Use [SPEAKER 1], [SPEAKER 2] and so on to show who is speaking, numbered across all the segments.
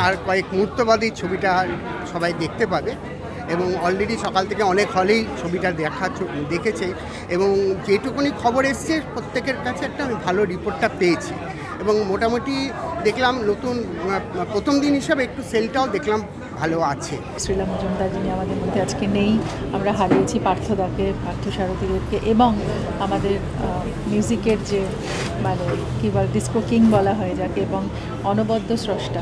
[SPEAKER 1] আর কয়েক মুহূর্ত বাদেই ছবিটা সবাই দেখতে পাবে এবং অলরেডি সকাল থেকে অনেক হলেই ছবিটা দেখেছে এবং যেটুকুনি খবর এসছে প্রত্যেকের কাছে একটা আমি ভালো রিপোর্টটা পেয়েছি এবং মোটামুটি দেখলাম নতুন প্রথম দিন হিসাবে একটু সেলটাও দেখলাম ভালো আছে।
[SPEAKER 2] শ্রীলা মজুমদার যিনি আমাদের মধ্যে আজকে নেই, আমরা হারিয়েছি পার্থদাকে, পার্থসারথীদেরকে এবং আমাদের মিউজিকের যে মানে কী বলে ডিস্কো কিং বলা হয় যাকে, এবং অনবদ্য স্রষ্টা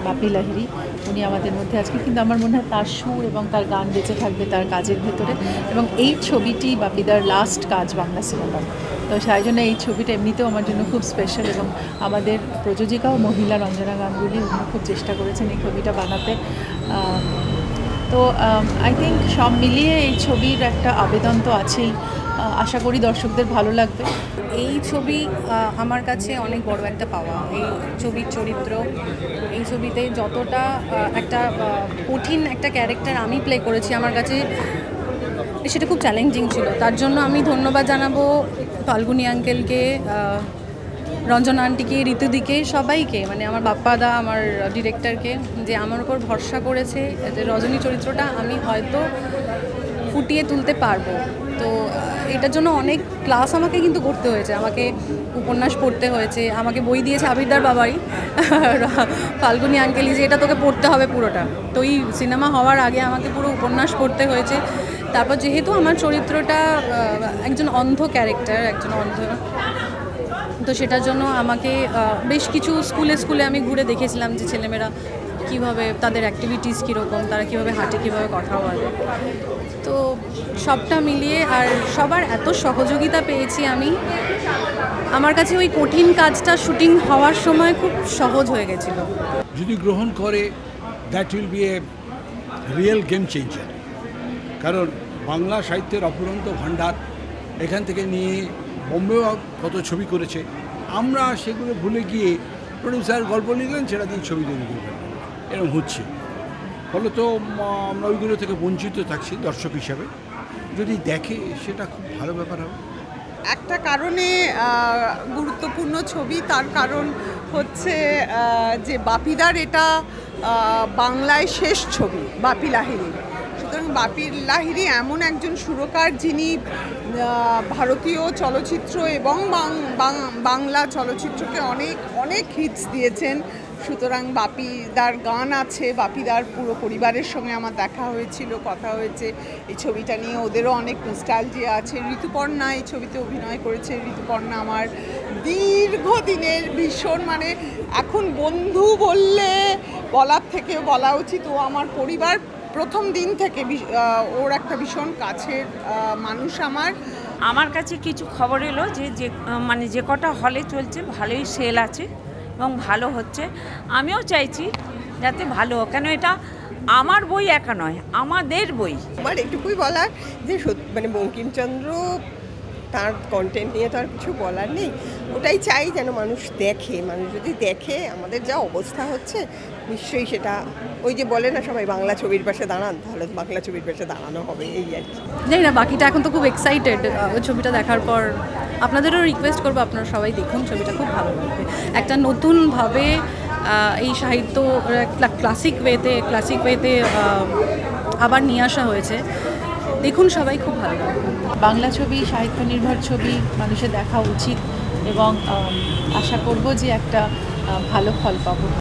[SPEAKER 2] বাপি লাহিড়ী, উনি আমাদের মধ্যে আজকে, কিন্তু আমার মনে হয় তার সুর এবং তার গান বেঁচে থাকবে তার কাজের ভেতরে। এবং এই ছবিটি বাপিদার লাস্ট কাজ বাংলা সিনেমার, তো সেই জন্য এই ছবিটা এমনিতেও আমার জন্য খুব স্পেশাল এবং আমাদের প্রযোজিকাও মহিলা রঞ্জনা গাঙ্গুলি, উনি খুব চেষ্টা করেছেন এই ছবিটা বানাতে। তো আই থিঙ্ক সব মিলিয়ে এই ছবির একটা আবেদন তো আছেই, আশা করি দর্শকদের ভালো লাগবে।
[SPEAKER 3] এই ছবি আমার কাছে অনেক বড় একটা পাওয়া। এই ছবির চরিত্র, এই ছবিতে যতটা একটা কঠিন একটা ক্যারেক্টার আমি প্লে করেছি, আমার কাছে সেটা খুব চ্যালেঞ্জিং ছিল। তার জন্য আমি ধন্যবাদ জানাবো ফাল্গুনী আঙ্কেলকে, রঞ্জনা আন্টিকে, ঋতুদিকে, সবাইকে, মানে আমার বাপ্পাদা, আমার ডিরেক্টরকে, যে আমার উপর ভরসা করেছে যে রজনী চরিত্রটা আমি হয়তো ফুটিয়ে তুলতে পারবো। তো এটার জন্য অনেক ক্লাস আমাকে কিন্তু করতে হয়েছে, আমাকে উপন্যাস পড়তে হয়েছে, আমাকে বই দিয়েছে আবিরদার বাবাই, ফাল্গুনী আঙ্কেলি, যে এটা তোকে পড়তে হবে পুরোটা। তো এই সিনেমা হওয়ার আগে আমাকে পুরো উপন্যাস পড়তে হয়েছে। তারপর যেহেতু আমার চরিত্রটা একজন অন্ধ ক্যারেক্টার, একজন অন্ধ, তো সেটার জন্য আমাকে বেশ কিছু স্কুলে আমি ঘুরে দেখেছিলাম যে ছেলেমেয়েরা কীভাবে, তাদের অ্যাক্টিভিটিস কীরকম, তারা কীভাবে হাঁটে, কীভাবে কথা বলে। তো সবটা মিলিয়ে আর সবার এত সহযোগিতা পেয়েছি আমি, আমার কাছে ওই কঠিন কাজটা শুটিং হওয়ার সময় খুব সহজ হয়ে গেছিলো।
[SPEAKER 4] যদি গ্রহণ করে, that will B A real game changer. কারণ বাংলা সাহিত্যের অফুরন্ত ভাণ্ডার, এখান থেকে নিয়ে বোম্বেও কত ছবি করেছে, আমরা সেগুলো ভুলে গিয়ে প্রডিউসার গল্প লিখলেন, সেটা দিয়ে ছবি তৈরি করবেন, এরকম হচ্ছে। ফলে তো আমরা ওইগুলো থেকে বঞ্চিত থাকছি দর্শক হিসাবে। যদি দেখে সেটা খুব ভালো ব্যাপার হবে।
[SPEAKER 5] একটা কারণে গুরুত্বপূর্ণ ছবি, তার কারণ হচ্ছে যে বাপিদার এটা বাংলায় শেষ ছবি, বাপি লাহিড়ী। সুতরাং বাপি লাহিড়ী এমন একজন সুরকার যিনি ভারতীয় চলচ্চিত্র এবং বাংলা চলচ্চিত্রকে অনেক অনেক হিটস দিয়েছেন। সুতরাং বাপিদার গান আছে, বাপিদার পুরো পরিবারের সঙ্গে আমার দেখা হয়েছিল, কথা হয়েছে এই ছবিটা নিয়ে, ওদেরও অনেক নস্টালজিয়া আছে। ঋতুপর্ণা এই ছবিতে অভিনয় করেছে। ঋতুপর্ণা আমার দীর্ঘদিনের ভীষণ, মানে এখন বন্ধু বললে বলার থেকে বলা উচিত, ও আমার পরিবার প্রথম দিন থেকে, ওর একটা ভীষণ কাছের মানুষ।
[SPEAKER 6] আমার কাছে কিছু খবর এলো যে মানে যে কটা হলে চলছে ভালোই সেল আছে এবং ভালো হচ্ছে। আমিও চাইছি যাতে ভালো হোক, কেন এটা আমার বই একা নয়, আমাদের বই।
[SPEAKER 7] আমার এটুকুই বলার যে মানে বঙ্কিমচন্দ্র তার কন্টেন্ট নিয়ে তো আর কিছু বলার নেই, ওটাই চাই যেন মানুষ দেখে। মানুষ যদি দেখে আমাদের যা অবস্থা হচ্ছে, নিশ্চয়ই সেটা ওই যে বলে না সবাই বাংলা ছবির পাশে দাঁড়ান, তাহলে বাংলা ছবির পাশে দাঁড়ানো হবে, এই আর কি।
[SPEAKER 3] জানি না বাকিটা, এখন তো খুব এক্সাইটেড ওই ছবিটা দেখার পর। আপনাদেরও রিকোয়েস্ট করবো আপনারা সবাই দেখুন ছবিটা, খুব ভালো লাগবে। একটা নতুনভাবে এই সাহিত্য ক্লাসিক ওয়েতে আবার নিয়ে আসা হয়েছে, দেখুন সবাই, খুব ভালো লাগবে।
[SPEAKER 2] বাংলা ছবি সাহিত্য নির্ভর ছবি, মানুষের দেখা উচিত এবং আশা করব যে একটা ভালো ফল পাবো।